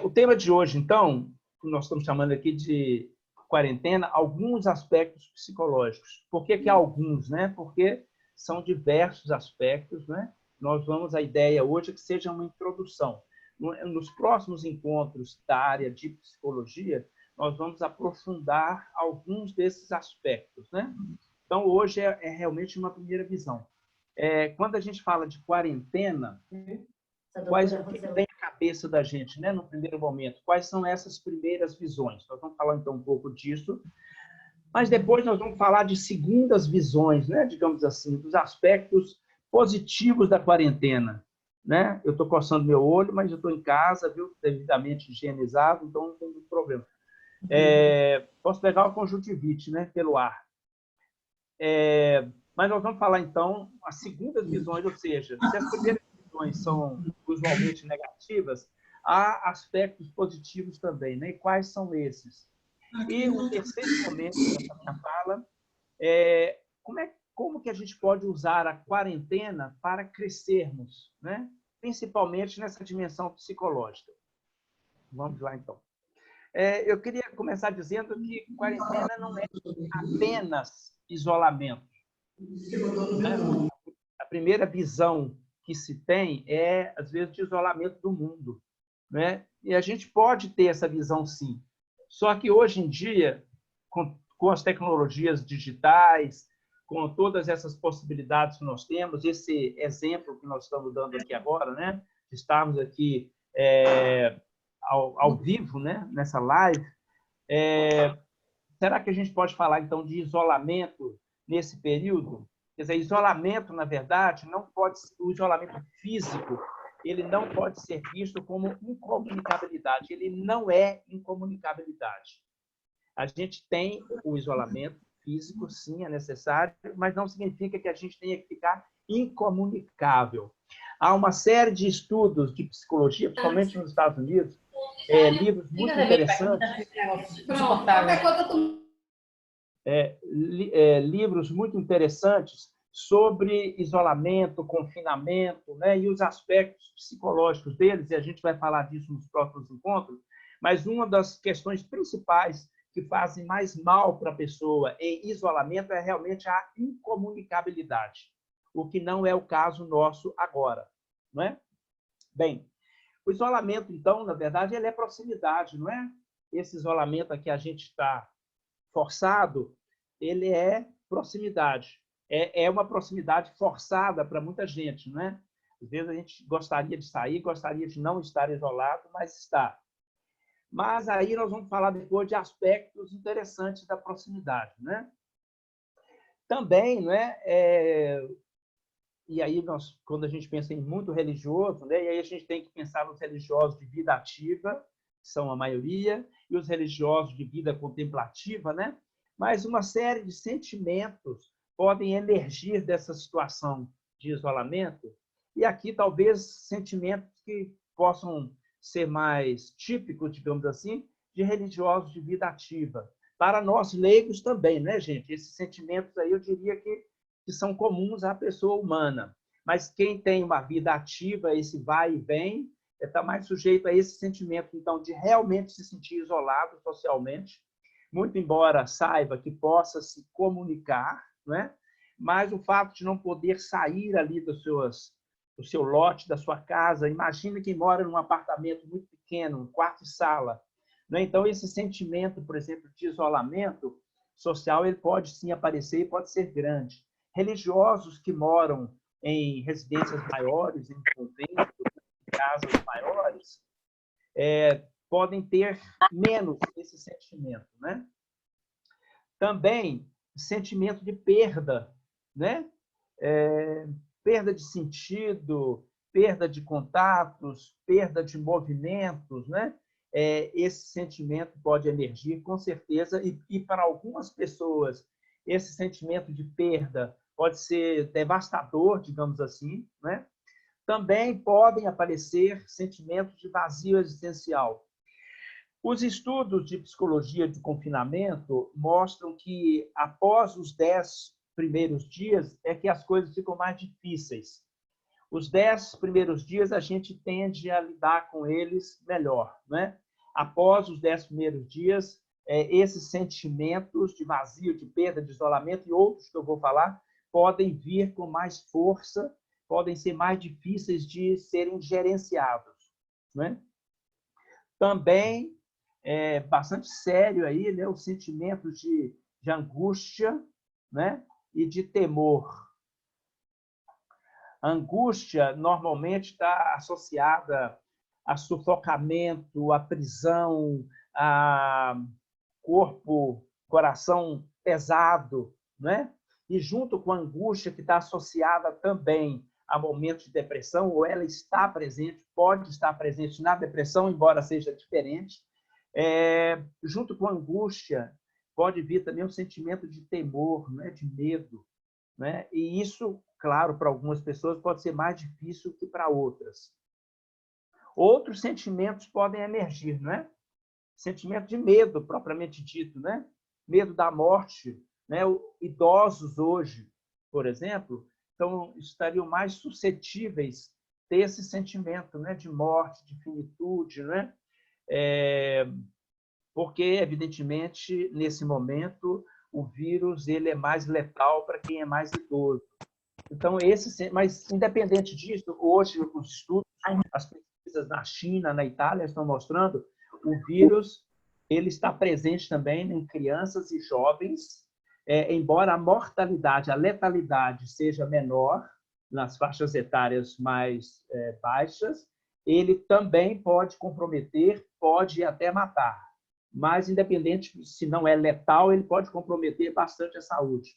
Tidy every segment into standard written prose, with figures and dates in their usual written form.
O tema de hoje, então, que nós estamos chamando aqui de quarentena, alguns aspectos psicológicos. Por que que alguns, né? Porque são diversos aspectos, né? A ideia hoje é que seja uma introdução. Nos próximos encontros da área de psicologia, nós vamos aprofundar alguns desses aspectos, né? Então, hoje é realmente uma primeira visão. Quando a gente fala de quarentena, o que vem à cabeça da gente, né, no primeiro momento? Quais são essas primeiras visões? Nós vamos falar, então, um pouco disso, mas depois nós vamos falar de segundas visões, né, digamos assim, dos aspectos positivos da quarentena. Né? Eu estou coçando meu olho, mas eu estou em casa, viu, devidamente higienizado, então não tem muito problema. Posso pegar uma conjuntivite, né, pelo ar. Mas nós vamos falar, então, as segundas visões, ou seja, se as primeiras visões são usualmente negativas, há aspectos positivos também, né? E quais são esses? E o terceiro momento dessa minha fala é como que a gente pode usar a quarentena para crescermos, né? Principalmente nessa dimensão psicológica. Vamos lá, então. Eu queria começar dizendo que quarentena não é apenas isolamento. Né? A primeira visão que se tem é, às vezes, de isolamento do mundo. Né? E a gente pode ter essa visão, sim. Só que, hoje em dia, com as tecnologias digitais, com todas essas possibilidades que nós temos, esse exemplo que nós estamos dando aqui agora, né? Estarmos aqui ao vivo, né? Nessa live, será que a gente pode falar, então, de isolamento nesse período? Quer dizer, isolamento, na verdade, o isolamento físico, ele não pode ser visto como incomunicabilidade. Ele não é incomunicabilidade. A gente tem o isolamento físico, sim, é necessário, mas não significa que a gente tenha que ficar incomunicável. Há uma série de estudos de psicologia, principalmente nos Estados Unidos, livros muito interessantes. Livros muito interessantes sobre isolamento, confinamento, né, e os aspectos psicológicos deles, e a gente vai falar disso nos próximos encontros, mas uma das questões principais que fazem mais mal para a pessoa em isolamento é realmente a incomunicabilidade, o que não é o caso nosso agora. Não é? Bem, o isolamento, então, na verdade, ele é proximidade, não é? Esse isolamento a que a gente está forçado, ele é proximidade. É uma proximidade forçada para muita gente, não é? Às vezes a gente gostaria de sair, gostaria de não estar isolado, mas está. Mas aí nós vamos falar depois de aspectos interessantes da proximidade, né? Também, não é? E aí quando a gente pensa em muito religioso, né? E aí a gente tem que pensar nos religiosos de vida ativa, que são a maioria, e os religiosos de vida contemplativa, né? Mas uma série de sentimentos podem emergir dessa situação de isolamento, e aqui talvez sentimentos que possam ser mais típicos, digamos assim, de religiosos de vida ativa. Para nós leigos também, né, gente? Esses sentimentos aí eu diria que são comuns à pessoa humana. Mas quem tem uma vida ativa, esse vai e vem, está mais sujeito a esse sentimento, então, de realmente se sentir isolado socialmente, muito embora saiba que possa se comunicar, né? Mas o fato de não poder sair ali do seu lote, da sua casa, imagina quem mora num apartamento muito pequeno, um quarto e sala, né? Então, esse sentimento, por exemplo, de isolamento social, ele pode sim aparecer e pode ser grande. Religiosos que moram em residências maiores, em conventos, em casas maiores, podem ter menos esse sentimento, né? Também sentimento de perda, né? Perda de sentido, perda de contatos, perda de movimentos, né? Esse sentimento pode emergir, com certeza, e para algumas pessoas, esse sentimento de perda pode ser devastador, digamos assim, né? Também podem aparecer sentimentos de vazio existencial. Os estudos de psicologia de confinamento mostram que, após os 10 primeiros dias, é que as coisas ficam mais difíceis. Os 10 primeiros dias a gente tende a lidar com eles melhor, né? Após os 10 primeiros dias, esses sentimentos de vazio, de perda, de isolamento e outros que eu vou falar podem vir com mais força, podem ser mais difíceis de serem gerenciados, né? Também é bastante sério aí, né, os sentimentos de angústia, né, e de temor. A angústia normalmente está associada a sufocamento, a prisão, a corpo, coração pesado, né? E junto com a angústia que está associada também a momentos de depressão, ou ela está presente, pode estar presente na depressão, embora seja diferente. Junto com a angústia, pode vir também um sentimento de temor, né? De medo, né? E isso, claro, para algumas pessoas pode ser mais difícil que para outras. Outros sentimentos podem emergir, né? Sentimento de medo, propriamente dito, né? Medo da morte, né? Idosos hoje, por exemplo, então estariam mais suscetíveis a ter esse sentimento, né? De morte, de finitude, né? Porque, evidentemente, nesse momento, o vírus ele é mais letal para quem é mais idoso. Então, mas, independente disso, hoje os estudos, as pesquisas na China, na Itália, estão mostrando o vírus ele está presente também em crianças e jovens, embora a mortalidade, a letalidade seja menor nas faixas etárias mais baixas, ele também pode comprometer, pode até matar. Mas, independente se não é letal, ele pode comprometer bastante a saúde.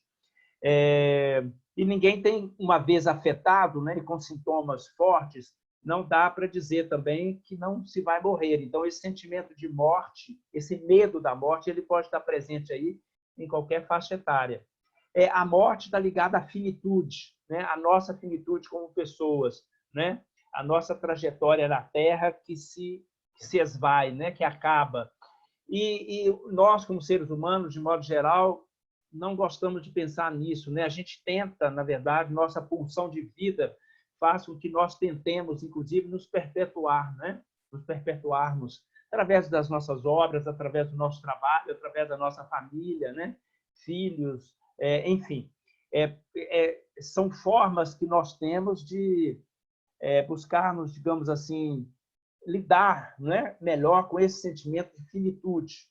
E ninguém tem, uma vez afetado, né, e com sintomas fortes, não dá para dizer também que não se vai morrer. Então, esse sentimento de morte, esse medo da morte, ele pode estar presente aí em qualquer faixa etária. A morte está ligada à finitude, né? A nossa finitude como pessoas, né? A nossa trajetória na Terra que se esvai, né? Que acaba. E nós, como seres humanos, de modo geral, não gostamos de pensar nisso, né? A gente tenta, na verdade, nossa pulsão de vida faz com que nós tentemos, inclusive, nos perpetuar, né? Nos perpetuarmos através das nossas obras, através do nosso trabalho, através da nossa família, né? Filhos, enfim. São formas que nós temos de buscarmos, digamos assim, lidar, né? Melhor com esse sentimento de finitude.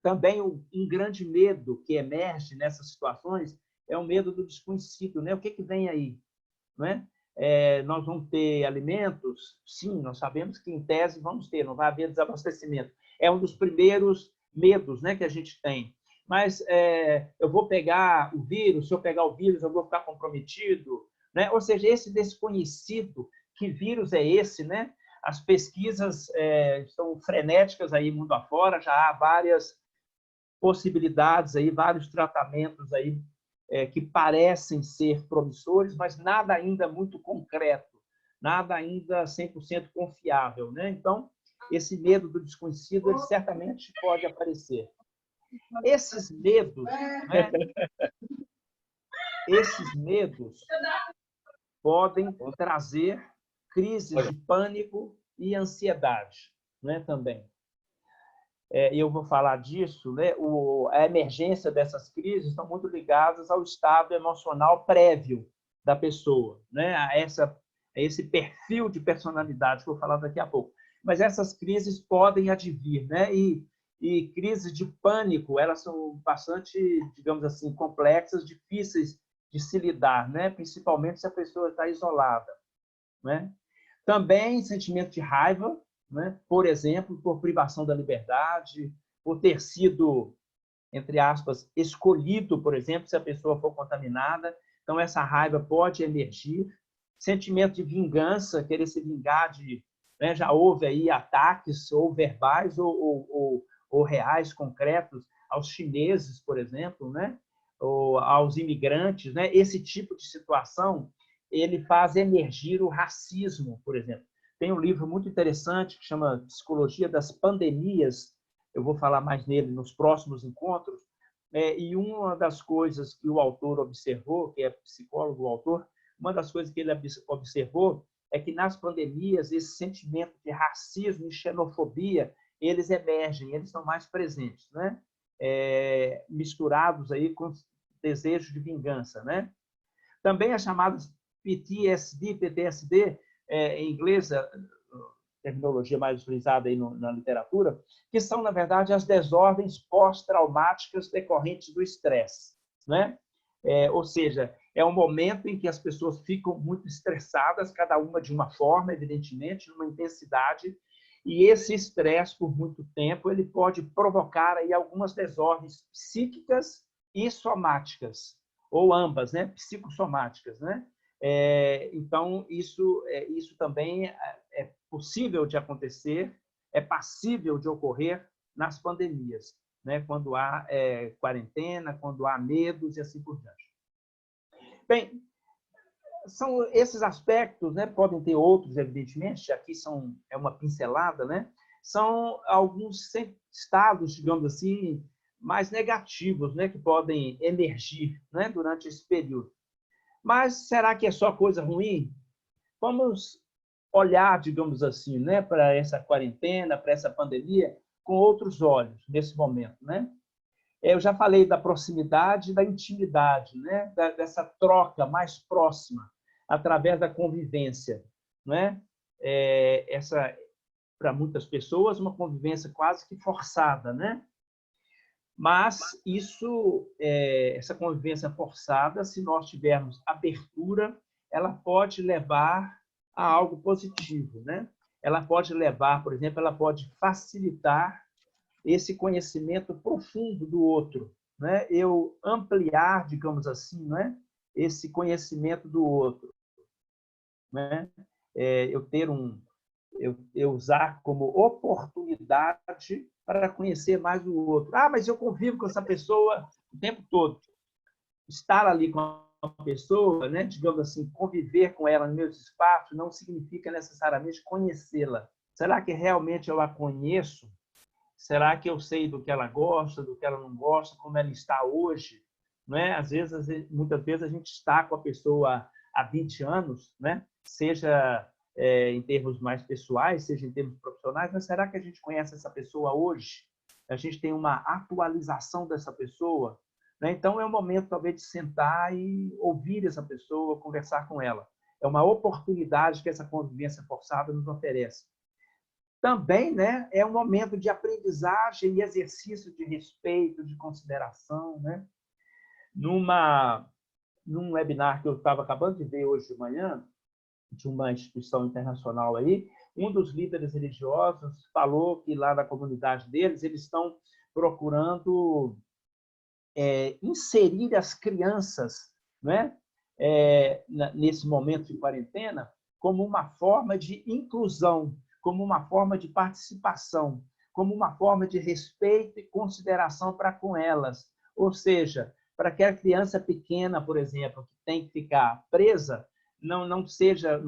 Também um grande medo que emerge nessas situações é o medo do desconhecido, né? O que vem aí, né? Nós vamos ter alimentos? Sim, nós sabemos que, em tese, vamos ter, não vai haver desabastecimento. É um dos primeiros medos, né, que a gente tem. Mas eu vou pegar o vírus, se eu pegar o vírus, eu vou ficar comprometido, né? Ou seja, esse desconhecido, que vírus é esse, né? As pesquisas estão frenéticas aí mundo afora, já há várias possibilidades aí, vários tratamentos aí que parecem ser promissores, mas nada ainda muito concreto, nada ainda 100% confiável, né? Então, esse medo do desconhecido, ele certamente pode aparecer. Esses medos, né? Esses medos podem trazer crises de pânico e ansiedade, né? Também. Eu vou falar disso, né? A emergência dessas crises estão muito ligadas ao estado emocional prévio da pessoa, né? A esse perfil de personalidade que eu vou falar daqui a pouco. Mas essas crises podem advir, né? E crises de pânico, elas são bastante, digamos assim, complexas, difíceis de se lidar, né? Principalmente se a pessoa está isolada, né? Também sentimento de raiva, né? Por exemplo, por privação da liberdade, por ter sido, entre aspas, escolhido, por exemplo, se a pessoa for contaminada. Então, essa raiva pode emergir. Sentimento de vingança, querer se vingar de... Né? Já houve aí ataques, ou verbais, ou reais, concretos, aos chineses, por exemplo, né? Ou aos imigrantes, né? Esse tipo de situação ele faz emergir o racismo, por exemplo. Tem um livro muito interessante que chama Psicologia das Pandemias, eu vou falar mais nele nos próximos encontros, e uma das coisas que o autor observou, que é psicólogo, o autor, uma das coisas que ele observou é que nas pandemias esse sentimento de racismo e xenofobia eles emergem, eles estão mais presentes, né? Misturados aí com desejo de vingança, né? Também as chamadas PTSD, em inglês, a terminologia mais utilizada aí na literatura, que são, na verdade, as desordens pós-traumáticas decorrentes do estresse, né? Ou seja, é um momento em que as pessoas ficam muito estressadas, cada uma de uma forma, evidentemente, numa intensidade, e esse estresse, por muito tempo, ele pode provocar aí algumas desordens psíquicas e somáticas, ou ambas, né? Psicossomáticas, né? Então, isso também é possível de acontecer, é passível de ocorrer nas pandemias, né? Quando há quarentena, quando há medos e assim por diante. Bem, são esses aspectos, né? Podem ter outros, evidentemente, aqui é uma pincelada, né? São alguns estados, digamos assim, mais negativos, né? Que podem emergir, né? Durante esse período. Mas será que é só coisa ruim? Vamos olhar, digamos assim, né? Para essa quarentena, para essa pandemia, com outros olhos, nesse momento, né? Eu já falei da proximidade e da intimidade, né? Dessa troca mais próxima, através da convivência. Né? Para muitas pessoas, uma convivência quase que forçada. Né? Mas essa convivência forçada, se nós tivermos abertura, ela pode levar a algo positivo. Né? Ela pode levar, por exemplo, ela pode facilitar esse conhecimento profundo do outro, né? Eu ampliar, digamos assim, né? Esse conhecimento do outro, né? Eu usar como oportunidade para conhecer mais o outro. Mas eu convivo com essa pessoa o tempo todo. Estar ali com a pessoa, né? Digamos assim, conviver com ela no meu espaço não significa necessariamente conhecê-la. Será que realmente eu a conheço? Será que eu sei do que ela gosta, do que ela não gosta, como ela está hoje? Não é? Muitas vezes a gente está com a pessoa há 20 anos, né? Seja em termos mais pessoais, seja em termos profissionais, mas será que a gente conhece essa pessoa hoje? A gente tem uma atualização dessa pessoa? Né? Então, é o momento, talvez, de sentar e ouvir essa pessoa, conversar com ela. É uma oportunidade que essa convivência forçada nos oferece. Também, né, é um momento de aprendizagem e exercício de respeito, de consideração. Né? Num webinar que eu estava acabando de ver hoje de manhã, de uma instituição internacional aí, um dos líderes religiosos falou que lá na comunidade deles, eles estão procurando inserir as crianças, né, nesse momento de quarentena, como uma forma de inclusão, como uma forma de participação, como uma forma de respeito e consideração para com elas. Ou seja, para que a criança pequena, por exemplo, que tem que ficar presa, não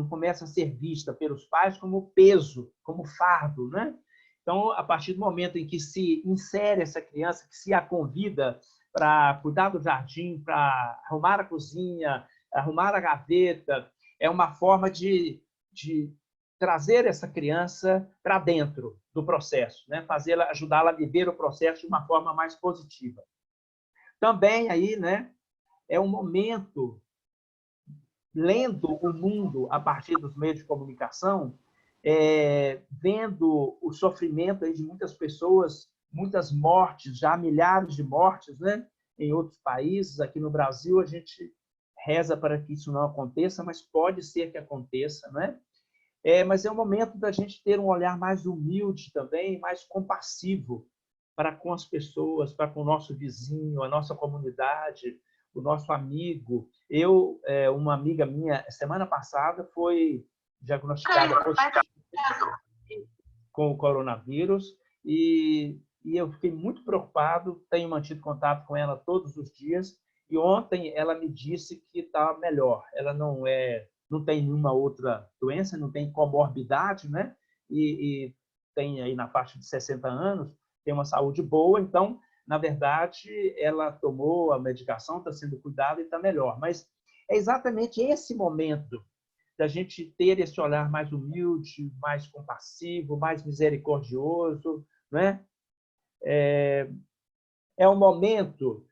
comece a ser vista pelos pais como peso, como fardo, né? Então, a partir do momento em que se insere essa criança, que se a convida para cuidar do jardim, para arrumar a cozinha, arrumar a gaveta, é uma forma de trazer essa criança para dentro do processo, né? Ajudá-la a viver o processo de uma forma mais positiva. Também aí, né, é um momento, lendo o mundo a partir dos meios de comunicação, vendo o sofrimento aí de muitas pessoas, muitas mortes, já milhares de mortes, né, em outros países. Aqui no Brasil, a gente reza para que isso não aconteça, mas pode ser que aconteça, né? Mas é um momento da gente ter um olhar mais humilde também, mais compassivo para com as pessoas, para com o nosso vizinho, a nossa comunidade, o nosso amigo. Uma amiga minha, semana passada, foi diagnosticada com o coronavírus e eu fiquei muito preocupado, tenho mantido contato com ela todos os dias e ontem ela me disse que está melhor. Ela não tem nenhuma outra doença, não tem comorbidade, né? E tem aí na faixa de 60 anos, tem uma saúde boa, então, na verdade, ela tomou a medicação, está sendo cuidada e está melhor. Mas é exatamente esse momento da gente ter esse olhar mais humilde, mais compassivo, mais misericordioso, né? É o momento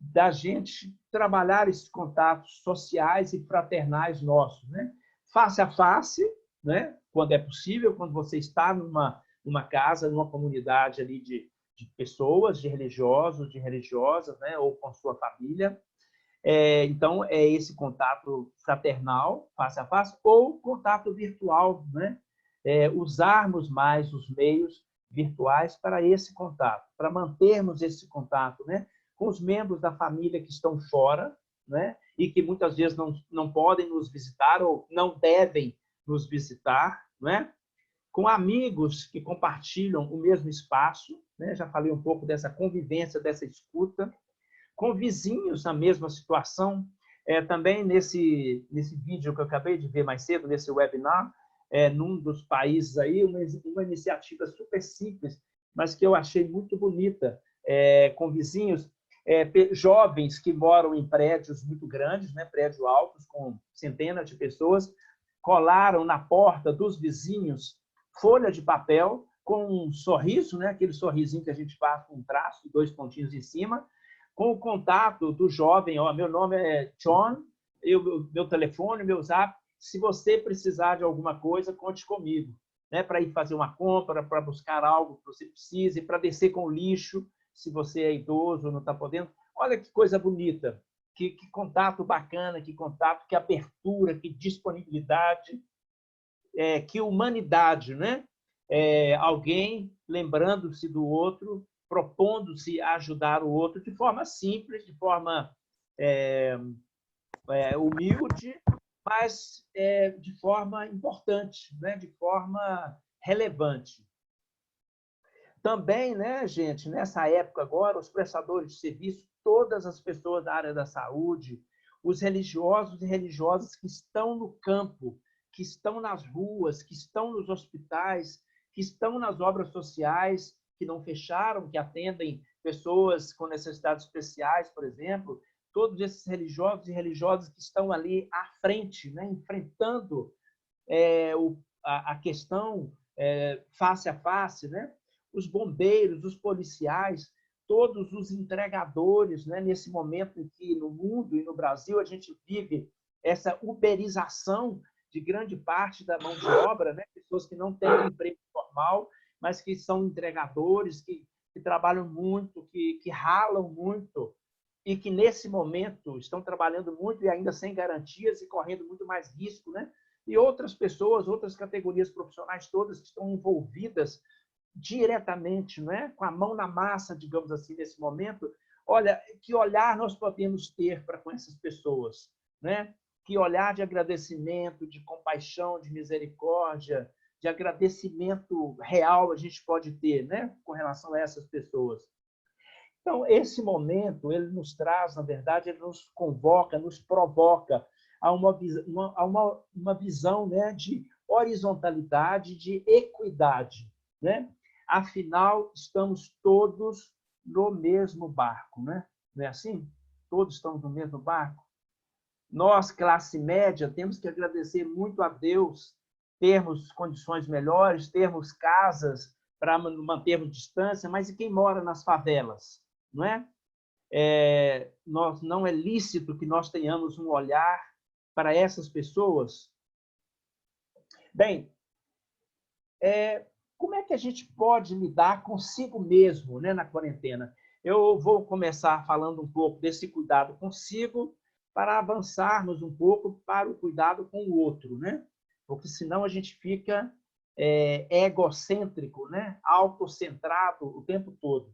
da gente trabalhar esses contatos sociais e fraternais nossos, né? Face a face, né? Quando é possível, quando você está numa casa, numa comunidade ali de pessoas, de religiosos, de religiosas, né? Ou com sua família. Então, é esse contato fraternal, face a face, ou contato virtual, né? Usarmos mais os meios virtuais para esse contato, para mantermos esse contato, né? Com os membros da família que estão fora, né? E que muitas vezes não podem nos visitar ou não devem nos visitar, né? Com amigos que compartilham o mesmo espaço, né? Já falei um pouco dessa convivência, dessa escuta, com vizinhos na mesma situação. Também nesse vídeo que eu acabei de ver mais cedo, nesse webinar, num dos países aí, uma iniciativa super simples, mas que eu achei muito bonita, com vizinhos, jovens que moram em prédios muito grandes, né, prédios altos, com centenas de pessoas, colaram na porta dos vizinhos folha de papel com um sorriso, né, aquele sorrisinho que a gente faz com um traço, 2 pontinhos em cima, com o contato do jovem, meu nome é John, meu telefone, meu zap, se você precisar de alguma coisa, conte comigo, né? Para ir fazer uma compra, para buscar algo que você precise, para descer com o lixo, se você é idoso, não está podendo. Olha que coisa bonita, que contato bacana, que contato, que abertura, que disponibilidade, que humanidade, né? Alguém lembrando-se do outro, propondo-se a ajudar o outro de forma simples, de forma humilde, mas de forma importante, né? De forma relevante. Também, né, gente, nessa época agora, os prestadores de serviço, todas as pessoas da área da saúde, os religiosos e religiosas que estão no campo, que estão nas ruas, que estão nos hospitais, que estão nas obras sociais, que não fecharam, que atendem pessoas com necessidades especiais, por exemplo, todos esses religiosos e religiosas que estão ali à frente, né, enfrentando a questão face a face, né? Os bombeiros, os policiais, todos os entregadores, né? Nesse momento em que no mundo e no Brasil a gente vive essa uberização de grande parte da mão de obra, né? Pessoas que não têm emprego formal, mas que são entregadores, que trabalham muito, que ralam muito, e que nesse momento estão trabalhando muito e ainda sem garantias e correndo muito mais risco, né? E outras pessoas, outras categorias profissionais todas que estão envolvidas diretamente, né? Com a mão na massa, digamos assim, nesse momento. Olha, que olhar nós podemos ter para com essas pessoas, né? Que olhar de agradecimento, de compaixão, de misericórdia, de agradecimento real a gente pode ter, né? Com relação a essas pessoas. Então, esse momento, ele nos traz, na verdade, ele nos convoca, nos provoca a uma visão, né, de horizontalidade, de equidade, né? Afinal, estamos todos no mesmo barco, né? Não é assim? Todos estamos no mesmo barco. Nós, classe média, temos que agradecer muito a Deus, termos condições melhores, termos casas para mantermos distância, mas e quem mora nas favelas? Não é? Não é lícito que nós tenhamos um olhar para essas pessoas? Bem, como é que a gente pode lidar consigo mesmo, né, na quarentena? Eu vou começar falando um pouco desse cuidado consigo para avançarmos um pouco para o cuidado com o outro, né? Porque senão a gente fica egocêntrico, né? Autocentrado o tempo todo.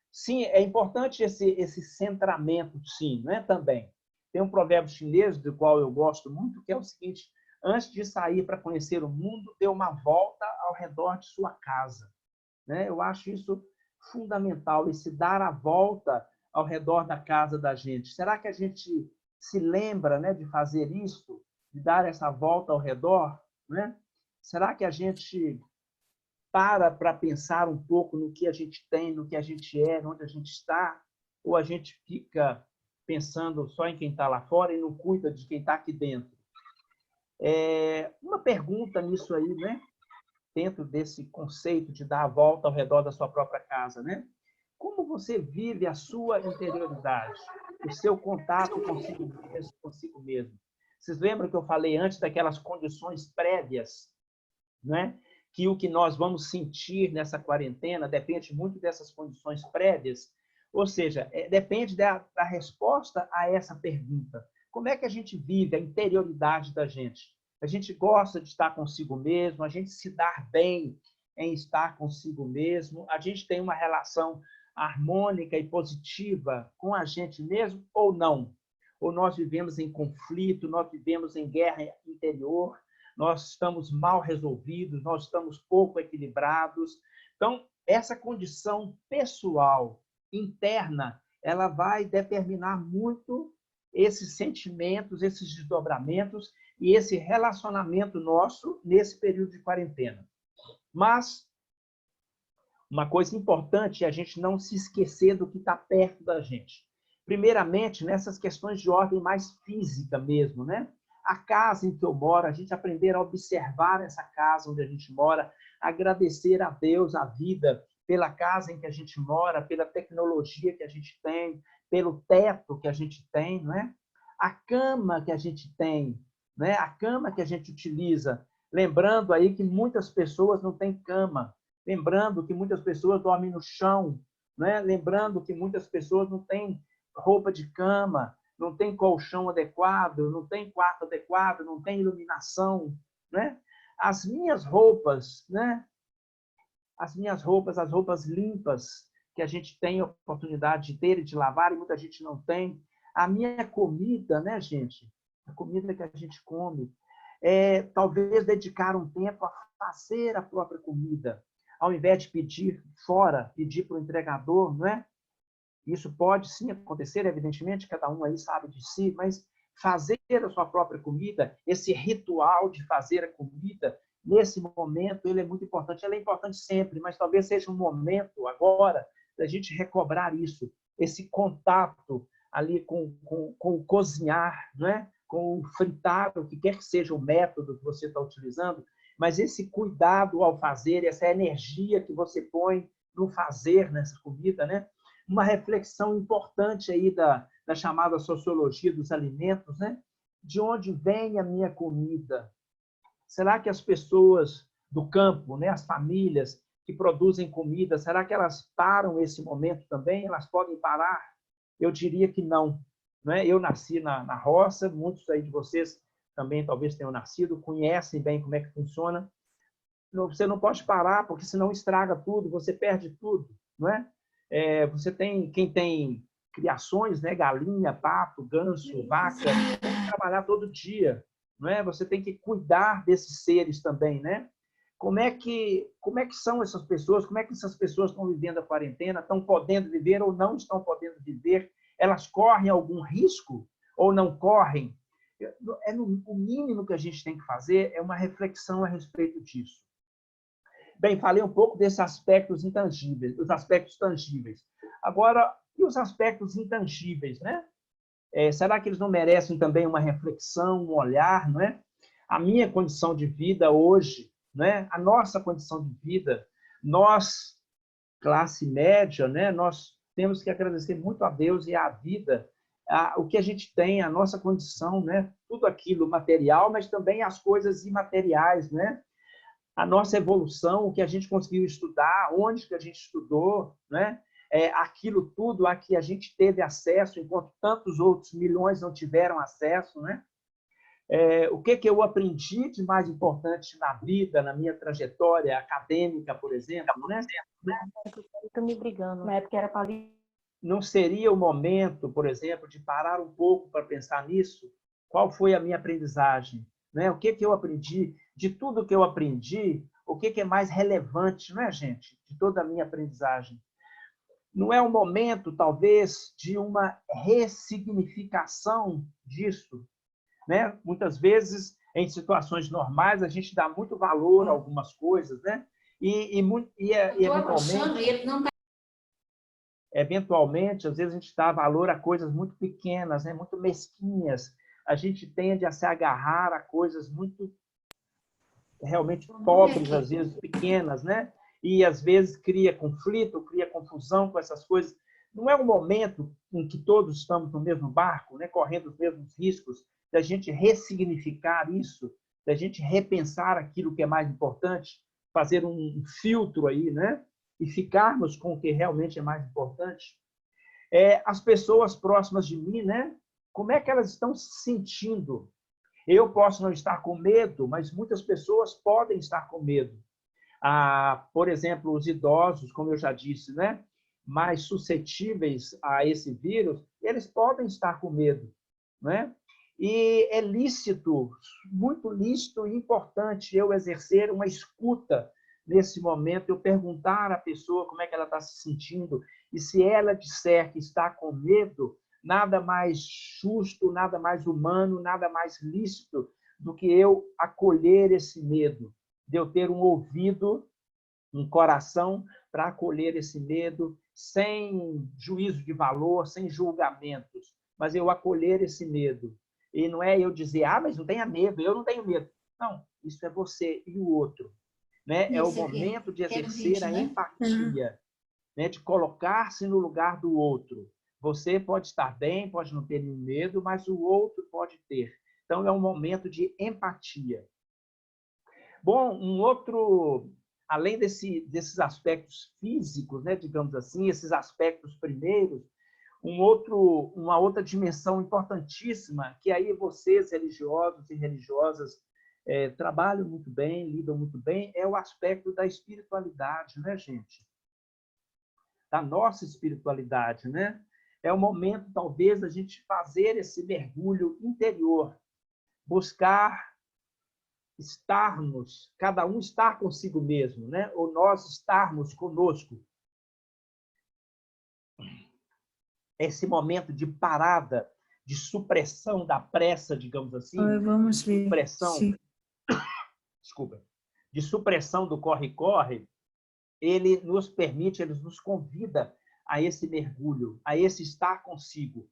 Sim, é importante esse centramento, sim, né? Também. Tem um provérbio chinês, do qual eu gosto muito, que é o seguinte: antes de sair para conhecer o mundo, dê uma volta ao redor de sua casa. Né? Eu acho isso fundamental, esse dar a volta ao redor da casa da gente. Será que a gente se lembra, né, de fazer isso, de dar essa volta ao redor? Né? Será que a gente para pensar um pouco no que a gente tem, no que a gente é, onde a gente está, ou a gente fica pensando só em quem está lá fora e não cuida de quem está aqui dentro. Uma pergunta nisso aí, né? Dentro desse conceito de dar a volta ao redor da sua própria casa, né? Como você vive a sua interioridade, o seu contato consigo mesmo? Vocês lembram que eu falei antes daquelas condições prévias, né? Que o que nós vamos sentir nessa quarentena depende muito dessas condições prévias, ou seja, depende da resposta a essa pergunta. Como é que a gente vive a interioridade da gente? A gente gosta de estar consigo mesmo, a gente se dá bem em estar consigo mesmo, a gente tem uma relação harmônica e positiva com a gente mesmo ou não? Ou nós vivemos em conflito, nós vivemos em guerra interior, nós estamos mal resolvidos, nós estamos pouco equilibrados. Então, essa condição pessoal, interna, ela vai determinar muito esses sentimentos, esses desdobramentos e esse relacionamento nosso nesse período de quarentena. Mas uma coisa importante é a gente não se esquecer do que está perto da gente. Primeiramente, nessas questões de ordem mais física mesmo, né? A casa em que eu moro, a gente aprender a observar essa casa onde a gente mora, agradecer a Deus, a vida, pela casa em que a gente mora, pela tecnologia que a gente tem, pelo teto que a gente tem, não é? A cama que a gente tem, né? A cama que a gente utiliza. Lembrando aí que muitas pessoas não têm cama. Lembrando que muitas pessoas dormem no chão, né? Lembrando que muitas pessoas não têm roupa de cama, não tem colchão adequado, não tem quarto adequado, não tem iluminação, né? As minhas roupas, né? As roupas limpas que a gente tem a oportunidade de ter e de lavar, e muita gente não tem. A minha comida, né, gente? A comida que a gente come. Talvez dedicar um tempo a fazer a própria comida, ao invés de pedir fora, pedir para o entregador, não é? Isso pode sim acontecer, evidentemente, cada um aí sabe de si, mas fazer a sua própria comida, esse ritual de fazer a comida, nesse momento, ele é muito importante. Ele é importante sempre, mas talvez seja um momento agora da gente recobrar isso, esse contato ali com o cozinhar, não é? Com o fritar, o que quer que seja o método que você está utilizando, mas esse cuidado ao fazer, essa energia que você põe no fazer nessa comida, né? Uma reflexão importante aí da chamada sociologia dos alimentos, né? De onde vem a minha comida? Será que as pessoas do campo, né, as famílias que produzem comida, será que elas param esse momento também? Elas podem parar? Eu diria que não. Né? Eu nasci na roça, muitos aí de vocês também talvez tenham nascido, conhecem bem como é que funciona. Você não pode parar, porque senão estraga tudo, você perde tudo. Não é? Você tem, quem tem criações, né, galinha, pato, ganso, vaca, tem que trabalhar todo dia. Não é? Você tem que cuidar desses seres também, né? Como é que são essas pessoas? Como é que essas pessoas estão vivendo a quarentena? Estão podendo viver ou não estão podendo viver? Elas correm algum risco ou não correm? O mínimo que a gente tem que fazer é uma reflexão a respeito disso. Bem, falei um pouco desses aspectos intangíveis, dos aspectos tangíveis. Agora, e os aspectos intangíveis, né? Será que eles não merecem também uma reflexão, um olhar, não é? A minha condição de vida hoje, né? A nossa condição de vida, nós, classe média, né? Nós temos que agradecer muito a Deus e à vida, o que a gente tem, a nossa condição, né? Tudo aquilo material, mas também as coisas imateriais, né? A nossa evolução, o que a gente conseguiu estudar, onde que a gente estudou, né? Aquilo tudo a que a gente teve acesso, enquanto tantos outros milhões não tiveram acesso, né? O que eu aprendi de mais importante na vida, na minha trajetória acadêmica, por exemplo, né? Estou me brigando. Na época era para... Não seria o momento, por exemplo, de parar um pouco para pensar nisso? Qual foi a minha aprendizagem? Né? O que eu aprendi? De tudo que eu aprendi, o que é mais relevante, não é, gente? De toda a minha aprendizagem. Não é o momento, talvez, de uma ressignificação disso, né? Muitas vezes, em situações normais, a gente dá muito valor a algumas coisas, né? E eventualmente... Eventualmente, às vezes a gente dá valor a coisas muito pequenas, né? Muito mesquinhas. A gente tende a se agarrar a coisas muito realmente pobres, às vezes pequenas, né? E às vezes cria conflito, cria confusão com essas coisas. Não é um momento em que todos estamos no mesmo barco, né? Correndo os mesmos riscos, da gente ressignificar isso, da gente repensar aquilo que é mais importante, fazer um filtro aí, né? E ficarmos com o que realmente é mais importante. As pessoas próximas de mim, né? Como é que elas estão se sentindo? Eu posso não estar com medo, mas muitas pessoas podem estar com medo. Por exemplo, os idosos, como eu já disse, né? Mais suscetíveis a esse vírus, eles podem estar com medo, né? E é lícito, muito lícito e importante eu exercer uma escuta nesse momento, eu perguntar à pessoa como é que ela está se sentindo, e se ela disser que está com medo, nada mais justo, nada mais humano, nada mais lícito do que eu acolher esse medo, de eu ter um ouvido, um coração para acolher esse medo, sem juízo de valor, sem julgamentos, mas eu acolher esse medo. E não é eu dizer, mas não tenha medo, eu não tenho medo. Não, isso é você e o outro. Né? É o momento de exercer a empatia, né? De colocar-se no lugar do outro. Você pode estar bem, pode não ter nenhum medo, mas o outro pode ter. Então, é um momento de empatia. Bom, além desses aspectos físicos, né, digamos assim, esses aspectos primeiros, uma outra dimensão importantíssima, que aí vocês, religiosos e religiosas, trabalham muito bem, lidam muito bem, é o aspecto da espiritualidade, né, gente? Da nossa espiritualidade, né? É o momento, talvez, da gente fazer esse mergulho interior, buscar estarmos, cada um estar consigo mesmo, né? Ou nós estarmos conosco. Esse momento de parada, de supressão da pressa, digamos assim, Vamos ver. supressão, desculpa, de supressão do corre-corre, ele nos permite, ele nos convida a esse mergulho, a esse estar consigo.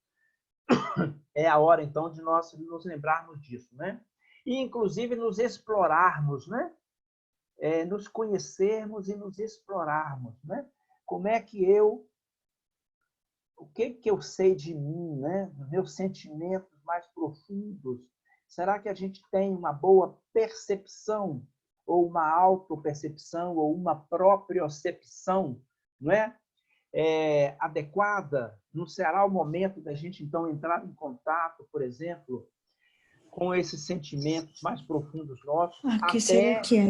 É a hora, então, de nós nos lembrarmos disso, né? E, inclusive, nos explorarmos, né? Nos conhecermos e nos explorarmos, né? Como é que o que eu sei de mim, né? Os meus sentimentos mais profundos. Será que a gente tem uma boa percepção, ou uma autopercepção, ou uma propriocepção, não é? Adequada? Não será o momento da gente, então, entrar em contato, por exemplo, com esses sentimentos mais profundos nossos, será que é?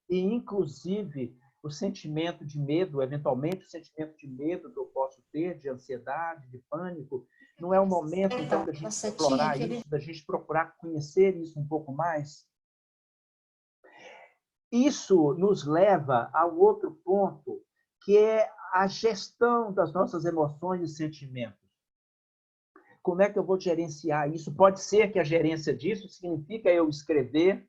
E, inclusive, o sentimento de medo, eventualmente, o sentimento de medo que eu posso ter, de ansiedade, de pânico, não é o momento, então, da gente explorar isso, da gente procurar conhecer isso um pouco mais? Isso nos leva a um outro ponto, que é a gestão das nossas emoções e sentimentos. Como é que eu vou gerenciar isso? Pode ser que a gerência disso significa eu escrever,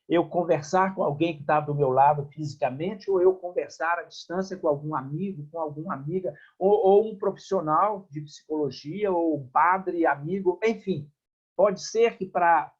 eu conversar com alguém que está do meu lado fisicamente, ou eu conversar à distância com algum amigo, com alguma amiga, ou um profissional de psicologia, ou um padre, amigo, enfim. Pode ser que para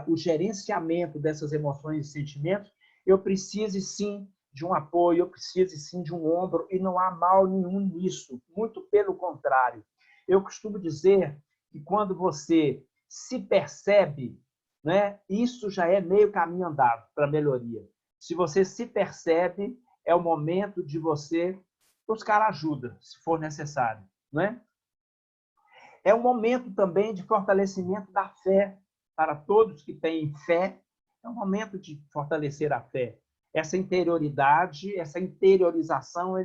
o gerenciamento dessas emoções e sentimentos, eu precise sim de um apoio, eu precise sim de um ombro, e não há mal nenhum nisso, muito pelo contrário. Eu costumo dizer que quando você se percebe, né, isso já é meio caminho andado para a melhoria. Se você se percebe, é o momento de você buscar ajuda, se for necessário, né? É um momento também de fortalecimento da fé para todos que têm fé. É um momento de fortalecer a fé. Essa interioridade, essa interiorização,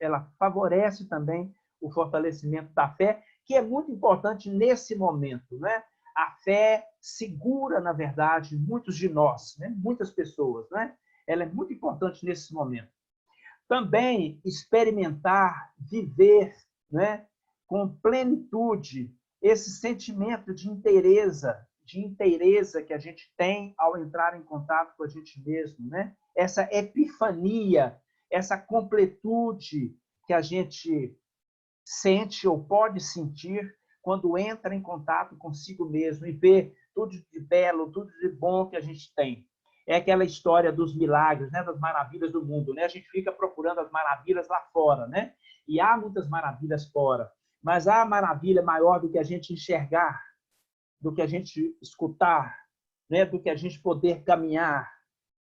ela favorece também o fortalecimento da fé, que é muito importante nesse momento, né? A fé segura, na verdade, muitos de nós, né? Muitas pessoas, né? Ela é muito importante nesse momento. Também experimentar, viver, né? Com plenitude esse sentimento de inteireza que a gente tem ao entrar em contato com a gente mesmo, né? Essa epifania, essa completude, que a gente sente ou pode sentir quando entra em contato consigo mesmo e vê tudo de belo, tudo de bom que a gente tem. É aquela história dos milagres, né, das maravilhas do mundo, né? A gente fica procurando as maravilhas lá fora, né? E há muitas maravilhas fora, mas há maravilha maior do que a gente enxergar, do que a gente escutar, né? Do que a gente poder caminhar,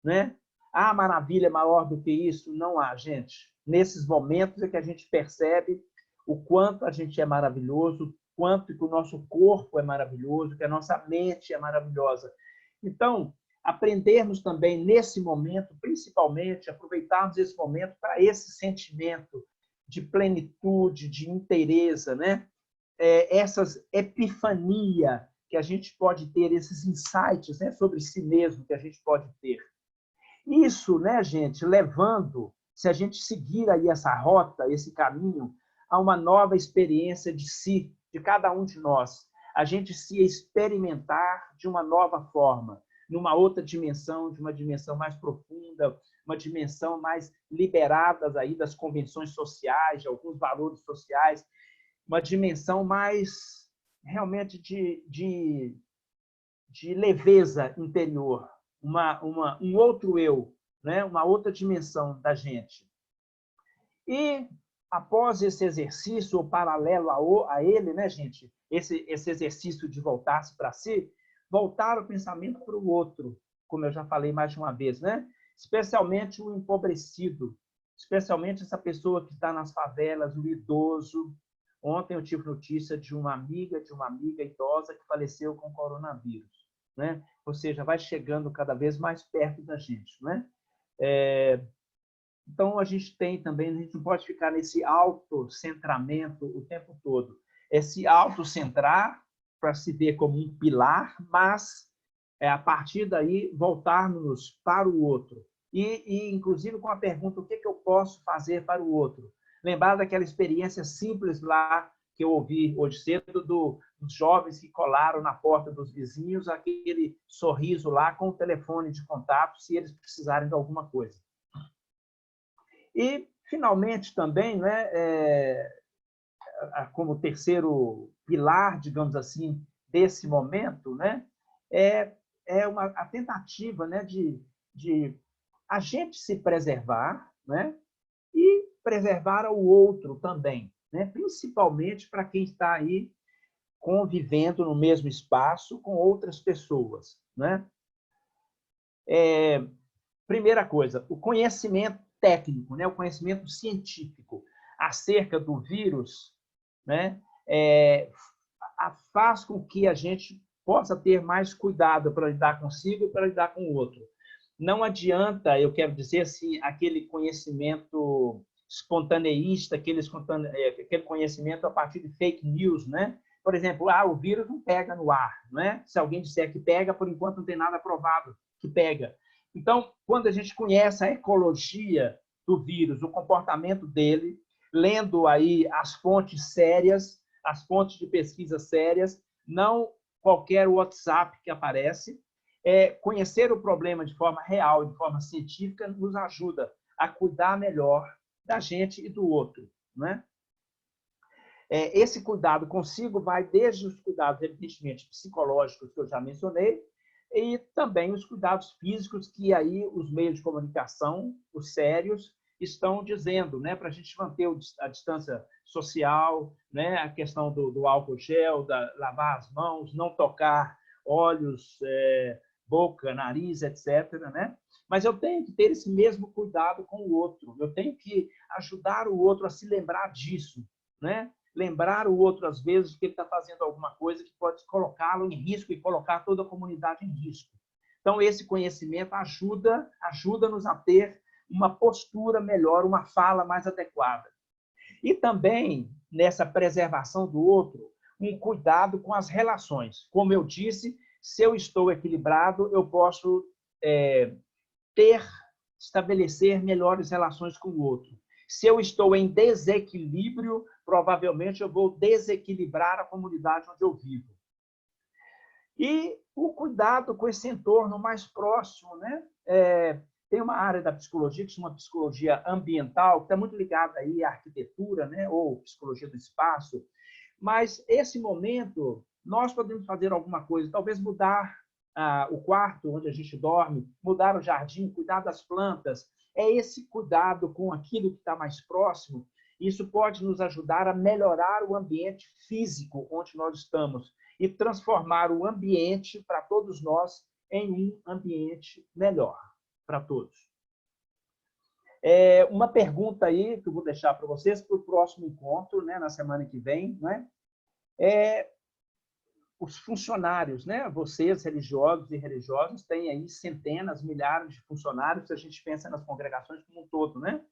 né? Há maravilha maior do que isso? Não há, gente. Nesses momentos é que a gente percebe o quanto a gente é maravilhoso, o quanto que o nosso corpo é maravilhoso, que a nossa mente é maravilhosa. Então, aprendermos também nesse momento, principalmente, aproveitarmos esse momento para esse sentimento de plenitude, de inteireza, né? Essas epifania que a gente pode ter, esses insights, né, sobre si mesmo que a gente pode ter. Isso, né, gente, levando, se a gente seguir aí essa rota, esse caminho, a uma nova experiência de si, de cada um de nós. A gente se experimentar de uma nova forma, numa outra dimensão, de uma dimensão mais profunda, uma dimensão mais liberada aí das convenções sociais, de alguns valores sociais, uma dimensão mais realmente de leveza interior, um outro eu, né? Uma outra dimensão da gente. E, após esse exercício, ou paralelo a ele, né, gente? Esse exercício de voltar-se para si, voltar o pensamento para o outro, como eu já falei mais de uma vez, né? Especialmente o empobrecido, especialmente essa pessoa que está nas favelas, o idoso. Ontem eu tive notícia de uma amiga idosa que faleceu com coronavírus, né? Ou seja, vai chegando cada vez mais perto da gente, né? Então, a gente tem também, a gente não pode ficar nesse autocentramento o tempo todo. É se autocentrar para se ver como um pilar, mas, a partir daí, voltarmos para o outro. Inclusive, com a pergunta, o que eu posso fazer para o outro? Lembrar daquela experiência simples lá que eu ouvi hoje cedo dos jovens que colaram na porta dos vizinhos aquele sorriso lá com o telefone de contato, se eles precisarem de alguma coisa. E, finalmente, também, né, como terceiro pilar, digamos assim, desse momento, né, a tentativa, né, de a gente se preservar, né, e preservar o outro também, né, principalmente para quem está aí convivendo no mesmo espaço com outras pessoas, né? Primeira coisa, o conhecimento técnico, né, o conhecimento científico acerca do vírus, né, faz com que a gente possa ter mais cuidado para lidar consigo e para lidar com o outro. Não adianta, eu quero dizer assim, aquele conhecimento espontaneísta, aquele conhecimento a partir de fake news, né? Por exemplo, o vírus não pega no ar, né? Se alguém disser que pega, por enquanto não tem nada provado que pega. Então, quando a gente conhece a ecologia do vírus, o comportamento dele, lendo aí as fontes sérias, as fontes de pesquisa sérias, não qualquer WhatsApp que aparece, conhecer o problema de forma real, de forma científica, nos ajuda a cuidar melhor da gente e do outro, né? Esse cuidado consigo vai desde os cuidados, evidentemente, psicológicos, que eu já mencionei, e também os cuidados físicos que aí os meios de comunicação, os sérios, estão dizendo, né, para a gente manter a distância social, né, a questão do álcool gel, lavar as mãos, não tocar olhos, boca, nariz, etc., né? Mas eu tenho que ter esse mesmo cuidado com o outro, eu tenho que ajudar o outro a se lembrar disso, né? Lembrar o outro, às vezes, que ele está fazendo alguma coisa que pode colocá-lo em risco e colocar toda a comunidade em risco. Então, esse conhecimento ajuda-nos a ter uma postura melhor, uma fala mais adequada. E também, nessa preservação do outro, um cuidado com as relações. Como eu disse, se eu estou equilibrado, eu posso estabelecer melhores relações com o outro. Se eu estou em desequilíbrio, provavelmente eu vou desequilibrar a comunidade onde eu vivo. E o cuidado com esse entorno mais próximo, né? Tem uma área da psicologia que se chama psicologia ambiental, que está muito ligada aí à arquitetura, né? Ou psicologia do espaço. Mas, esse momento, nós podemos fazer alguma coisa, talvez mudar o quarto onde a gente dorme, mudar o jardim, cuidar das plantas. É esse cuidado com aquilo que está mais próximo. Isso pode nos ajudar a melhorar o ambiente físico onde nós estamos e transformar o ambiente para todos nós em um ambiente melhor para todos. Uma pergunta aí que eu vou deixar para vocês para o próximo encontro, né, na semana que vem, né? Os funcionários, né? Vocês, religiosos e religiosas, têm aí centenas, milhares de funcionários, se a gente pensa nas congregações como um todo, né?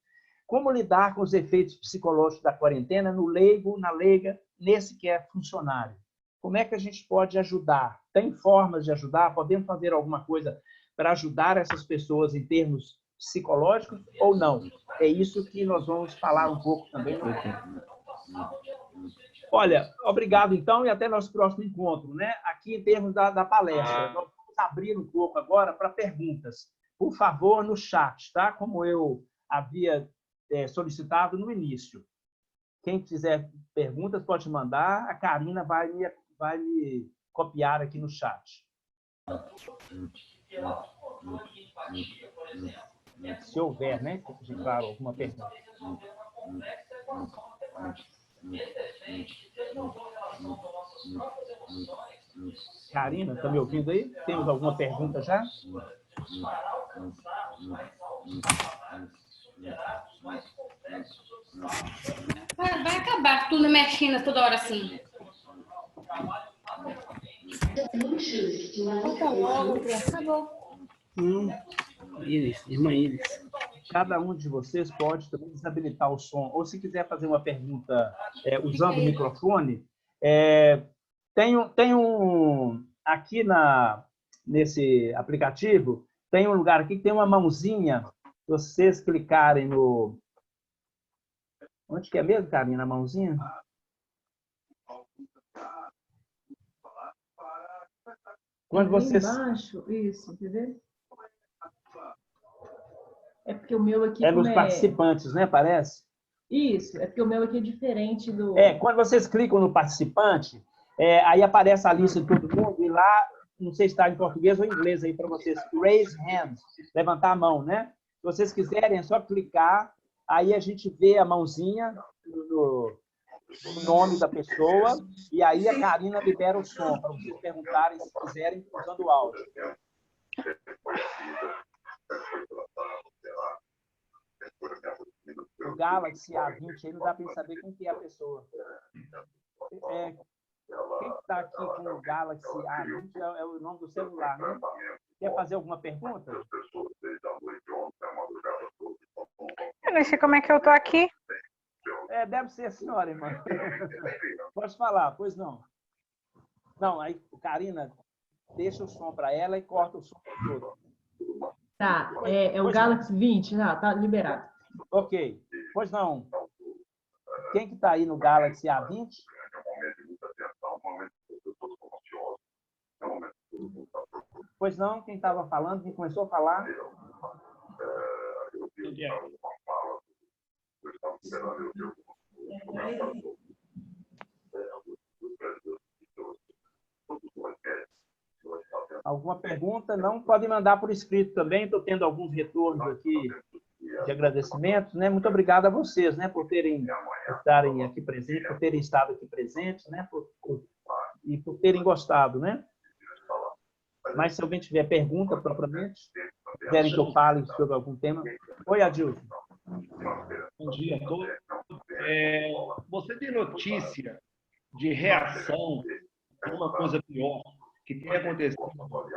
Como lidar com os efeitos psicológicos da quarentena no leigo, na leiga, nesse que é funcionário? Como é que a gente pode ajudar? Tem formas de ajudar? Podemos fazer alguma coisa para ajudar essas pessoas em termos psicológicos ou não? É isso que nós vamos falar um pouco também. Olha, obrigado então e até nosso próximo encontro, né? Aqui em termos da palestra, nós vamos abrir um pouco agora para perguntas. Por favor, no chat, tá? Como eu havia solicitado no início. Quem quiser perguntas pode mandar. A Karina vai me copiar aqui no chat. Se houver, né? Claro, alguma pergunta. Karina, está me ouvindo aí? Temos alguma pergunta já? Vai acabar tudo mexendo toda hora assim. Acabou. Iris, irmã Iris. Cada um de vocês pode também desabilitar o som. Ou se quiser fazer uma pergunta usando o microfone, tem um aqui nesse aplicativo, tem um lugar aqui que tem uma mãozinha. Se vocês clicarem no... Onde que é mesmo, Karina, a mãozinha? Quando vocês... Embaixo, isso, quer ver? É porque o meu aqui... nos participantes, né, parece? Isso, é porque o meu aqui é diferente do... Quando vocês clicam no participante, aí aparece a lista de todo mundo e lá, não sei se está em português ou em inglês aí para vocês, raise hand, levantar a mão, né? Se vocês quiserem, é só clicar, aí a gente vê a mãozinha no nome da pessoa e aí a Karina libera o som para vocês perguntarem se quiserem usando o áudio. O Galaxy A20, aí não dá para saber quem que é a pessoa. Quem está aqui com o Galaxy A20 é o nome do celular, né? Quer fazer alguma pergunta? Eu não sei como é que eu estou aqui. Deve ser a senhora, irmã. Pode falar, pois não. Não, aí, Karina, deixa o som para ela e corta o som para o outro. Tá, é o Galaxy 20, tá liberado. Ok. Pois não. Quem que está aí no Galaxy A20? Pois não, quem estava falando, quem começou a falar? Alguma pergunta? Não? Pode mandar por escrito também. Estou tendo alguns retornos aqui de agradecimentos, né? Muito obrigado a vocês, né, por estarem aqui presentes, por terem estado aqui presentes, né, e por terem gostado, né? Mas se alguém tiver pergunta propriamente, quiserem que eu fale sobre algum tema. Oi, Adilson. Bom dia a todos. Você tem notícia de reação a uma coisa pior que tem acontecido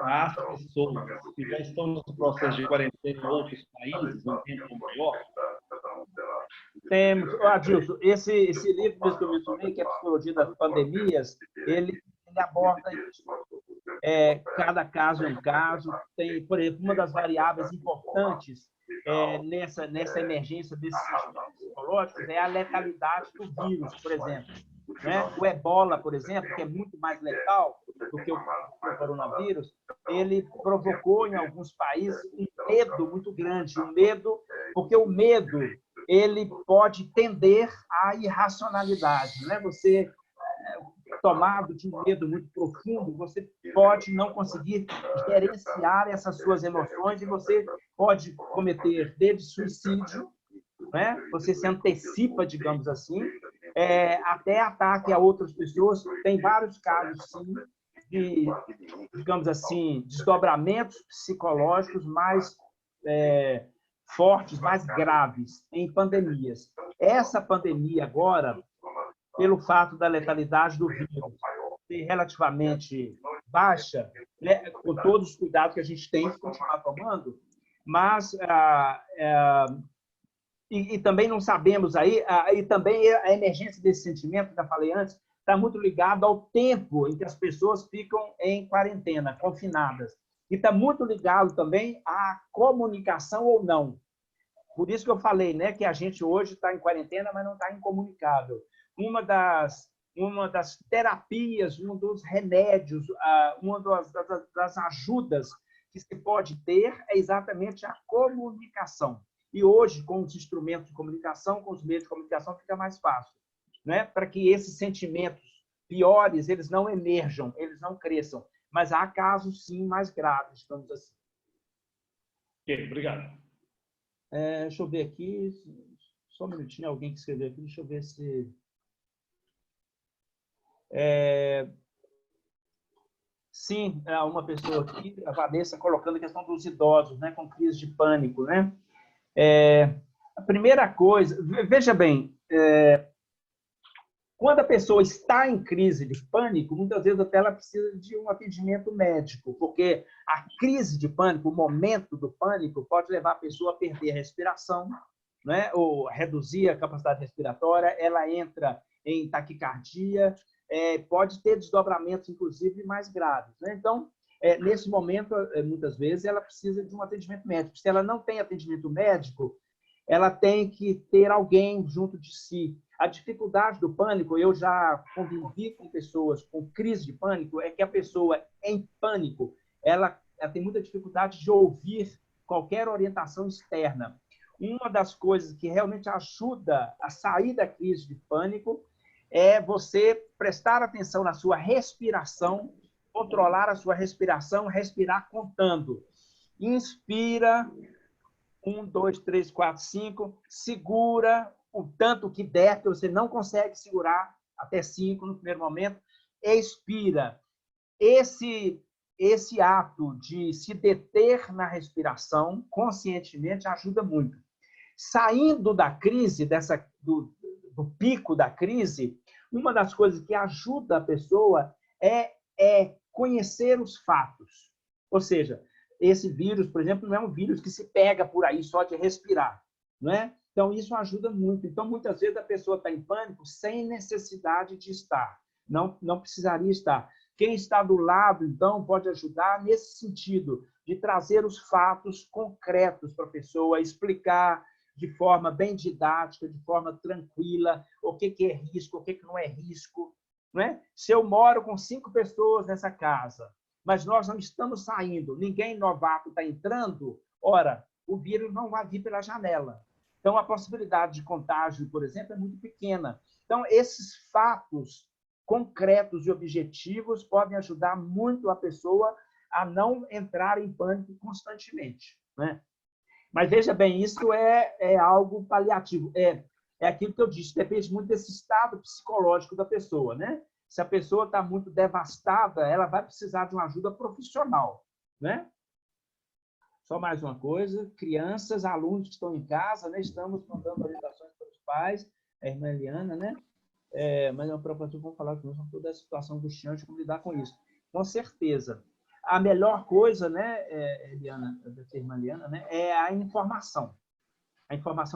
às pessoas que já estão no processo de quarentena em outros países, um tempo maior? Temos. Adilson, esse livro mesmo que eu mencionei, que é a Psicologia das Pandemias, ele aborda isso. Cada caso é um caso. Tem, por exemplo, uma das variáveis importantes nessa emergência desses sistemas psicológicos é a letalidade do vírus, por exemplo. Né? O ebola, por exemplo, que é muito mais letal, do que o coronavírus, ele provocou em alguns países um medo muito grande, um medo, porque o medo ele pode tender à irracionalidade, né? Você tomado de um medo muito profundo, você pode não conseguir gerenciar essas suas emoções e você pode cometer desde suicídio, né? Você se antecipa, digamos assim, até ataque a outras pessoas. Tem vários casos, sim, de, digamos assim, desdobramentos psicológicos mais fortes, mais graves em pandemias. Essa pandemia agora, pelo fato da letalidade do vírus ser relativamente baixa, né, com todos os cuidados que a gente tem que continuar tomando, mas e também não sabemos aí, e também a emergência desse sentimento, que eu falei antes, está muito ligado ao tempo em que as pessoas ficam em quarentena, confinadas. E está muito ligado também à comunicação ou não. Por isso que eu falei, né, que a gente hoje está em quarentena, mas não está incomunicável. Uma das terapias, um dos remédios, uma das ajudas que se pode ter é exatamente a comunicação. E hoje, com os instrumentos de comunicação, com os meios de comunicação, fica mais fácil, né? Para que esses sentimentos piores eles não emerjam, eles não cresçam. Mas há casos, sim, mais graves, digamos assim. Ok, obrigado. Deixa eu ver aqui, só um minutinho, alguém que escreveu aqui, deixa eu ver se... Sim, uma pessoa aqui, a Vanessa, colocando a questão dos idosos, né, com crise de pânico, né? A primeira coisa, veja bem, quando a pessoa está em crise de pânico, muitas vezes até ela precisa de um atendimento médico, porque a crise de pânico, o momento do pânico, pode levar a pessoa a perder a respiração, né? Ou reduzir a capacidade respiratória, ela entra em taquicardia, pode ter desdobramentos, inclusive, mais graves, né? Então, nesse momento, muitas vezes, ela precisa de um atendimento médico. Se ela não tem atendimento médico, ela tem que ter alguém junto de si. A dificuldade do pânico, eu já convivi com pessoas com crise de pânico, é que a pessoa em pânico, ela tem muita dificuldade de ouvir qualquer orientação externa. Uma das coisas que realmente ajuda a sair da crise de pânico é você prestar atenção na sua respiração, controlar a sua respiração, respirar contando. Inspira, 1, 2, 3, 4, 5, segura o tanto que der, que você não consegue segurar até 5 no primeiro momento, expira. Esse ato de se deter na respiração conscientemente ajuda muito. Saindo da crise, do pico da crise, uma das coisas que ajuda a pessoa é conhecer os fatos. Ou seja, esse vírus, por exemplo, não é um vírus que se pega por aí só de respirar, não é? Então, isso ajuda muito. Então, muitas vezes a pessoa está em pânico sem necessidade de estar. Não precisaria estar. Quem está do lado, então, pode ajudar nesse sentido, de trazer os fatos concretos para a pessoa, explicar de forma bem didática, de forma tranquila, o que é risco, o que não é risco. Não é? Se eu moro com 5 pessoas nessa casa, mas nós não estamos saindo, ninguém novato está entrando, ora, o vírus não vai vir pela janela. Então, a possibilidade de contágio, por exemplo, é muito pequena. Então, esses fatos concretos e objetivos podem ajudar muito a pessoa a não entrar em pânico constantemente, né? Mas, veja bem, isso é algo paliativo. É aquilo que eu disse, depende muito desse estado psicológico da pessoa, né? Se a pessoa está muito devastada, ela vai precisar de uma ajuda profissional, né? Só mais uma coisa, crianças, alunos que estão em casa, né? Estamos mandando orientações para os pais, a irmã Eliana, né? Mas é uma preocupação, vamos falar com toda a situação angustiante, como lidar com isso. Com certeza. A melhor coisa, né, Eliana, da irmã Eliana, né, é a informação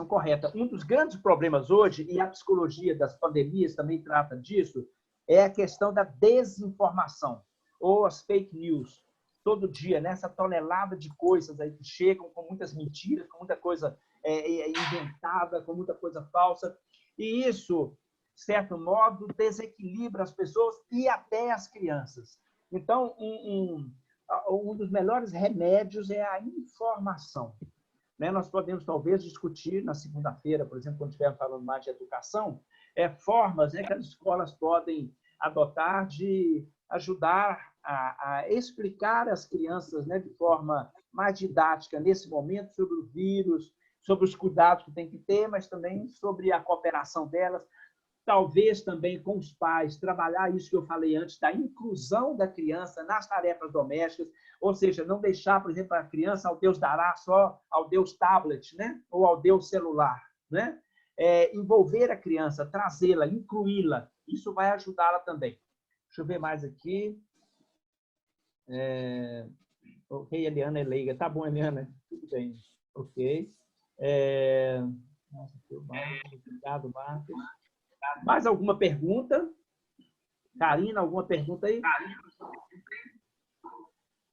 correta. Um dos grandes problemas hoje, e a psicologia das pandemias também trata disso, é a questão da desinformação, ou as fake news. Todo dia, né, essa tonelada de coisas aí que chegam com muitas mentiras, com muita coisa inventada, com muita coisa falsa. E isso, de certo modo, desequilibra as pessoas e até as crianças. Então, um dos melhores remédios é a informação. Né? Nós podemos, talvez, discutir na segunda-feira, por exemplo, quando estivermos falando mais de educação, formas, né, que as escolas podem adotar de ajudar a explicar às crianças, né, de forma mais didática, nesse momento, sobre o vírus, sobre os cuidados que tem que ter, mas também sobre a cooperação delas. Talvez também com os pais, trabalhar isso que eu falei antes, da inclusão da criança nas tarefas domésticas, ou seja, não deixar, por exemplo, a criança ao Deus dará só ao Deus tablet, né? Ou ao Deus celular. Né? Envolver a criança, trazê-la, incluí-la, isso vai ajudá-la também. Deixa eu ver mais aqui. Ok, Eliana é leiga. Tá bom, Eliana, tudo bem. Ok. Obrigado, Marcos. Mais alguma pergunta? Karina, alguma pergunta aí?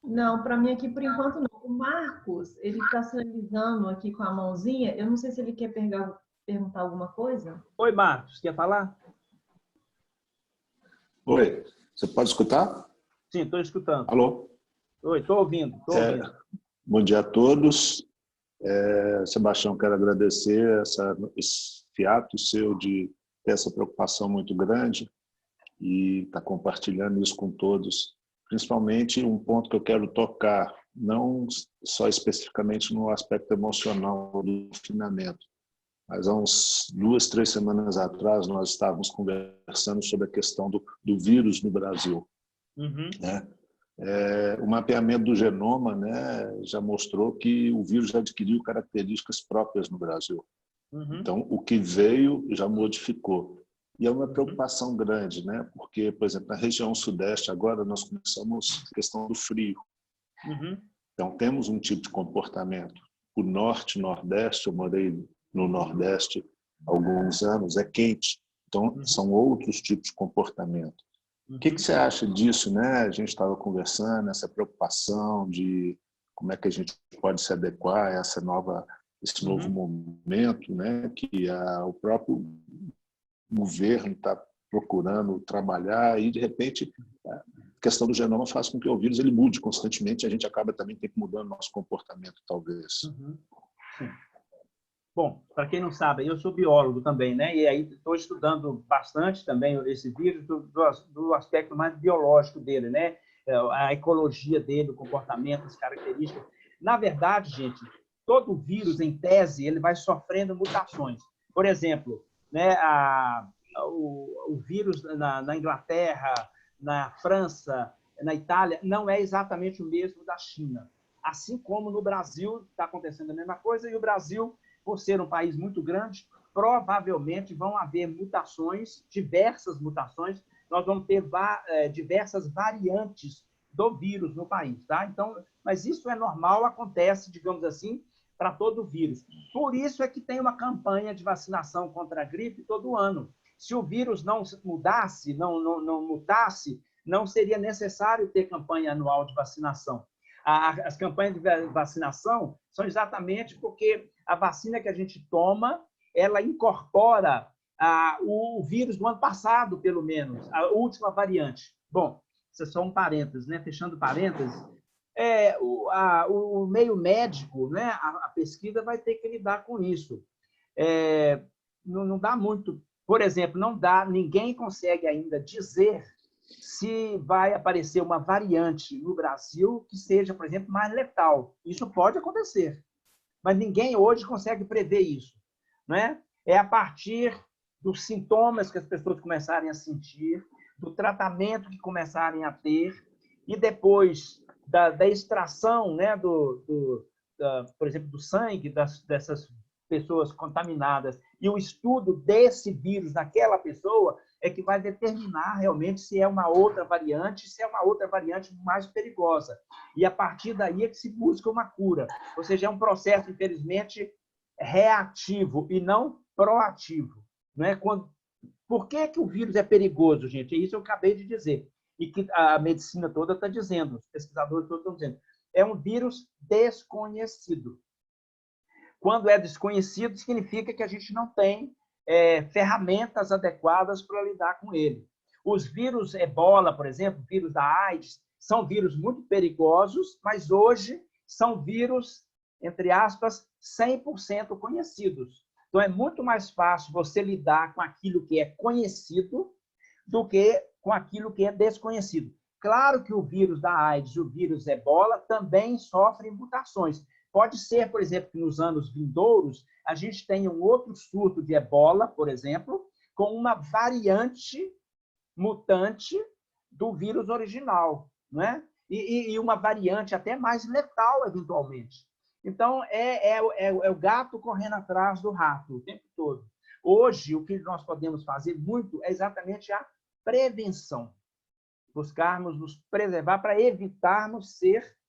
Não, para mim aqui por enquanto não. O Marcos, ele está sinalizando aqui com a mãozinha. Eu não sei se ele quer perguntar alguma coisa. Oi, Marcos, quer falar? Oi, você pode escutar? Sim, estou escutando. Alô? Oi, estou ouvindo. Bom dia a todos. Sebastião, quero agradecer esse ato seu de ter essa preocupação muito grande e estar compartilhando isso com todos. Principalmente um ponto que eu quero tocar, não só especificamente no aspecto emocional do confinamento, mas há uns 2, 3 semanas atrás nós estávamos conversando sobre a questão do vírus no Brasil. Uhum. Né? O mapeamento do genoma, né, já mostrou que o vírus já adquiriu características próprias no Brasil. Uhum. Então, o que veio já modificou. E é uma preocupação grande, né? Porque, por exemplo, na região sudeste, agora nós começamos a questão do frio. Uhum. Então, temos um tipo de comportamento. O norte, nordeste, eu morei no nordeste há alguns anos, é quente. Então, são outros tipos de comportamento. O que você acha disso, né? A gente estava conversando, essa preocupação de como é que a gente pode se adequar a esse novo momento, né? Que o próprio governo está procurando trabalhar e, de repente, a questão do genoma faz com que o vírus ele mude constantemente e a gente acaba também tendo que mudar o nosso comportamento, talvez. Sim. Bom, para quem não sabe, eu sou biólogo também, né? E aí estou estudando bastante também esse vírus do aspecto mais biológico dele, né? A ecologia dele, o comportamento, as características. Na verdade, gente, todo vírus, em tese, ele vai sofrendo mutações. Por exemplo, né, o vírus na Inglaterra, na França, na Itália, não é exatamente o mesmo da China. Assim como no Brasil está acontecendo a mesma coisa, e o Brasil, por ser um país muito grande, provavelmente vão haver mutações, diversas mutações, nós vamos ter diversas variantes do vírus no país. Tá? Então, mas isso é normal, acontece, digamos assim, para todo vírus. Por isso é que tem uma campanha de vacinação contra a gripe todo ano. Se o vírus não mudasse, não mutasse, não seria necessário ter campanha anual de vacinação. As campanhas de vacinação são exatamente porque a vacina que a gente toma, ela incorpora o vírus do ano passado, pelo menos, a última variante. Bom, isso é só um parênteses, né? Fechando parênteses, o meio médico, né? A pesquisa vai ter que lidar com isso. Não dá muito... Por exemplo, ninguém consegue ainda dizer se vai aparecer uma variante no Brasil que seja, por exemplo, mais letal. Isso pode acontecer, mas ninguém hoje consegue prever isso. Né? É a partir dos sintomas que as pessoas começarem a sentir, do tratamento que começarem a ter, e depois da extração, né, por exemplo, do sangue dessas pessoas contaminadas, e o estudo desse vírus naquela pessoa é que vai determinar realmente se é uma outra variante, se é uma outra variante mais perigosa. E a partir daí é que se busca uma cura. Ou seja, é um processo, infelizmente, reativo e não proativo. Não é? Por que o vírus é perigoso, gente? Isso eu acabei de dizer. E que a medicina toda está dizendo, os pesquisadores todos estão dizendo. É um vírus desconhecido. Quando é desconhecido, significa que a gente não tem ferramentas adequadas para lidar com ele. Os vírus ebola, por exemplo, vírus da AIDS, são vírus muito perigosos, mas hoje são vírus, entre aspas, 100% conhecidos. Então, é muito mais fácil você lidar com aquilo que é conhecido do que com aquilo que é desconhecido. Claro que o vírus da AIDS, o vírus ebola, também sofrem mutações. Pode ser, por exemplo, que nos anos vindouros a gente tenha um outro surto de ebola, por exemplo, com uma variante mutante do vírus original, né? E uma variante até mais letal, eventualmente. Então, é o gato correndo atrás do rato o tempo todo. Hoje, o que nós podemos fazer muito é exatamente a prevenção. Buscarmos nos preservar para evitarmos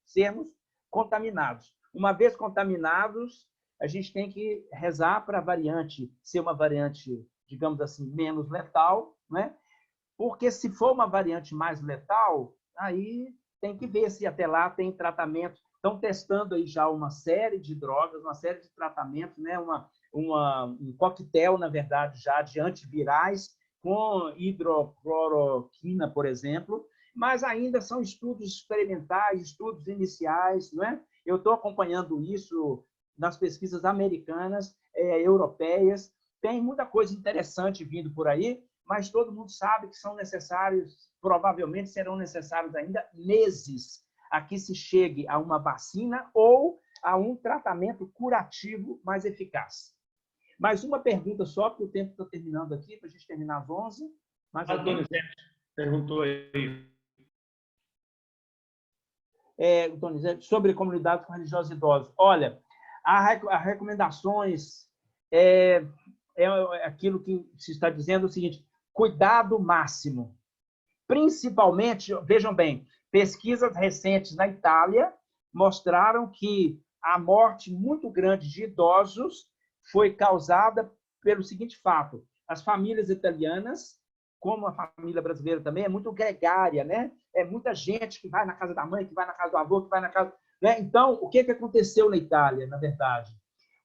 sermos contaminados. Uma vez contaminados, a gente tem que rezar para a variante ser uma variante, digamos assim, menos letal, né? Porque se for uma variante mais letal, aí tem que ver se até lá tem tratamento. Estão testando aí já uma série de drogas, uma série de tratamentos, né? Um coquetel, na verdade, já de antivirais, com hidrocloroquina, por exemplo, mas ainda são estudos experimentais, estudos iniciais, não é? Eu estou acompanhando isso nas pesquisas americanas, europeias, tem muita coisa interessante vindo por aí, mas todo mundo sabe que são necessários, provavelmente serão necessários ainda meses a que se chegue a uma vacina ou a um tratamento curativo mais eficaz. Mais uma pergunta só, porque o tempo está terminando aqui, para a gente terminar às 11. A Donizete perguntou aí. Donizete, sobre comunidades com religiosos idosos. Olha, as recomendações é aquilo que se está dizendo, o seguinte, cuidado máximo. Principalmente, vejam bem, pesquisas recentes na Itália mostraram que a morte muito grande de idosos foi causada pelo seguinte fato: as famílias italianas, como a família brasileira também, é muito gregária, né? É muita gente que vai na casa da mãe, que vai na casa do avô, que vai na casa... né? Então, o que aconteceu na Itália, na verdade?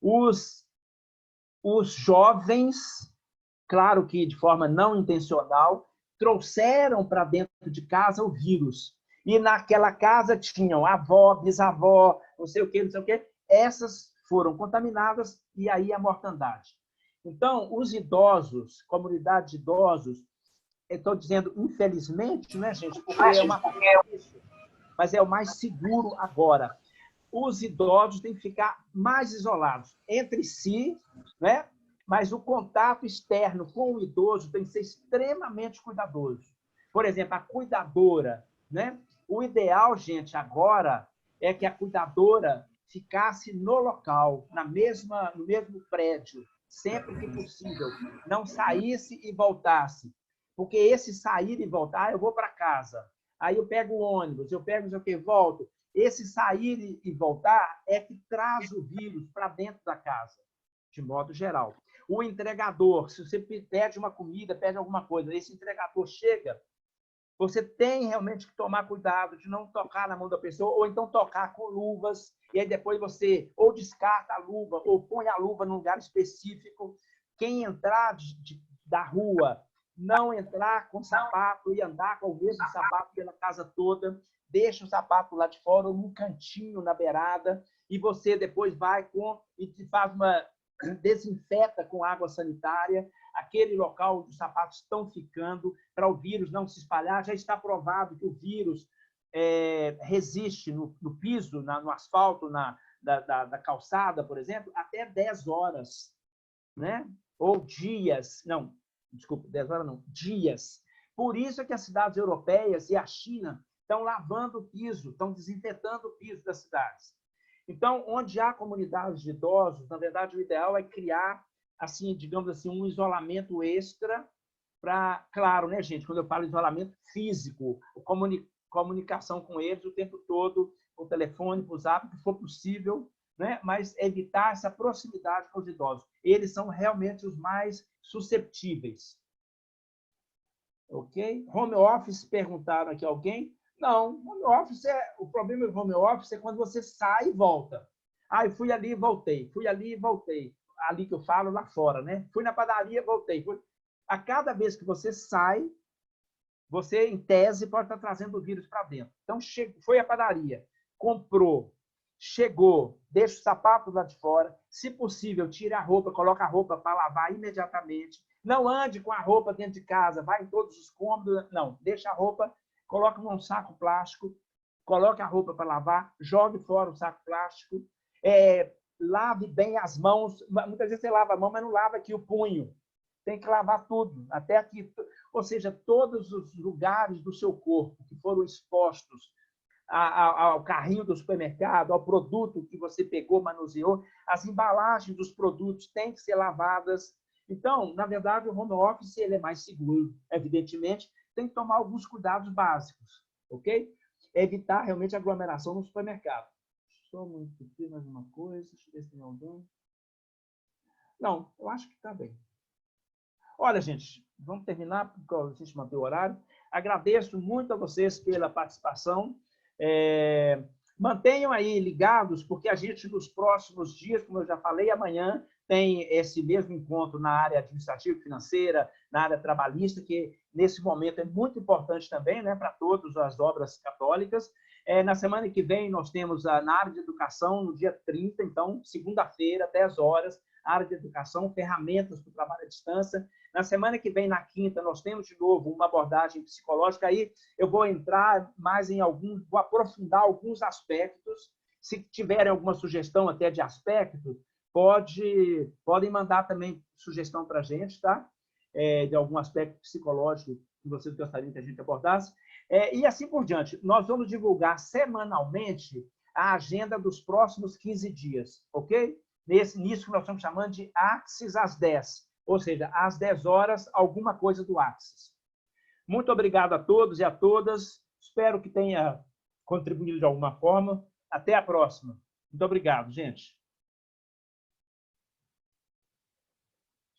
Os jovens, claro que de forma não intencional, trouxeram para dentro de casa o vírus. E naquela casa tinham avó, bisavó, não sei o quê, não sei o quê. Essas foram contaminadas e aí a mortandade. Então, os idosos, comunidade de idosos, estou dizendo infelizmente, né, gente, porque é uma isso, mas é o mais seguro agora. Os idosos têm que ficar mais isolados entre si, né? Mas o contato externo com o idoso tem que ser extremamente cuidadoso. Por exemplo, a cuidadora, né? O ideal, gente, agora é que a cuidadora ficasse no local, no mesmo prédio, sempre que possível, não saísse e voltasse. Porque esse sair e voltar, eu vou para casa, aí eu pego o ônibus, eu pego não sei o que, volto. Esse sair e voltar é que traz o vírus para dentro da casa, de modo geral. O entregador, se você pede uma comida, pede alguma coisa, esse entregador chega, você tem realmente que tomar cuidado de não tocar na mão da pessoa, ou então tocar com luvas, e aí depois você ou descarta a luva, ou põe a luva num lugar específico. Quem entrar da rua, não entrar com sapato e andar com o mesmo sapato pela casa toda, deixa o sapato lá de fora, ou num cantinho na beirada, e você depois vai e faz desinfeta com água sanitária aquele local onde os sapatos estão ficando, para o vírus não se espalhar. Já está provado que o vírus resiste no piso, no asfalto, da calçada, por exemplo, até 10 horas, né? Ou dias. Não, desculpa, 10 horas não, dias. Por isso é que as cidades europeias e a China estão lavando o piso, estão desinfetando o piso das cidades. Então, onde há comunidades de idosos, na verdade, o ideal é criar, assim, digamos assim, um isolamento extra para, claro, né, gente, quando eu falo isolamento físico, comunicação com eles o tempo todo, por telefone, por zap, que for possível, né, mas evitar essa proximidade com os idosos. Eles são realmente os mais susceptíveis. Ok? Home office, perguntaram aqui alguém. Não, home office o problema do home office é quando você sai e volta. Eu fui ali e voltei, fui ali e voltei. Ali que eu falo, lá fora, né? Fui na padaria, voltei. A cada vez que você sai, você, em tese, pode estar trazendo o vírus para dentro. Então, foi à padaria, comprou, chegou, deixa o sapato lá de fora, se possível, tire a roupa, coloca a roupa para lavar imediatamente. Não ande com a roupa dentro de casa, vai em todos os cômodos, não, deixa a roupa, coloca num saco plástico, coloque a roupa para lavar, jogue fora o saco plástico, lave bem as mãos. Muitas vezes você lava a mão, mas não lava aqui o punho. Tem que lavar tudo, até aqui. Ou seja, todos os lugares do seu corpo que foram expostos ao carrinho do supermercado, ao produto que você pegou, manuseou, as embalagens dos produtos têm que ser lavadas. Então, na verdade, o home office ele é mais seguro, evidentemente, tem que tomar alguns cuidados básicos, ok? Evitar realmente aglomeração no supermercado. Só mais uma coisa, deixa eu ver se tem alguém. Não, eu acho que está bem. Olha, gente, vamos terminar, porque a gente mantém o horário. Agradeço muito a vocês pela participação. Mantenham aí ligados, porque a gente, nos próximos dias, como eu já falei, amanhã tem esse mesmo encontro na área administrativa e financeira, na área trabalhista, que nesse momento é muito importante também, né, para todas as obras católicas. Na semana que vem, nós temos na área de educação, no dia 30, então, segunda-feira, 10 horas, área de educação, ferramentas para o trabalho à distância. Na semana que vem, na quinta, nós temos de novo uma abordagem psicológica. Aí eu vou entrar mais em vou aprofundar alguns aspectos. Se tiverem alguma sugestão até de aspecto, podem mandar também sugestão para a gente, tá? De algum aspecto psicológico que vocês gostariam que a gente abordasse. E assim por diante. Nós vamos divulgar semanalmente a agenda dos próximos 15 dias, ok? Nisso que nós estamos chamando de Axis às 10, ou seja, às 10 horas, alguma coisa do Axis. Muito obrigado a todos e a todas. Espero que tenha contribuído de alguma forma. Até a próxima. Muito obrigado, gente.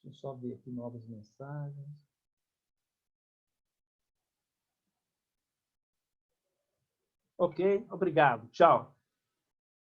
Deixa eu só ver aqui novas mensagens. Ok, obrigado. Tchau.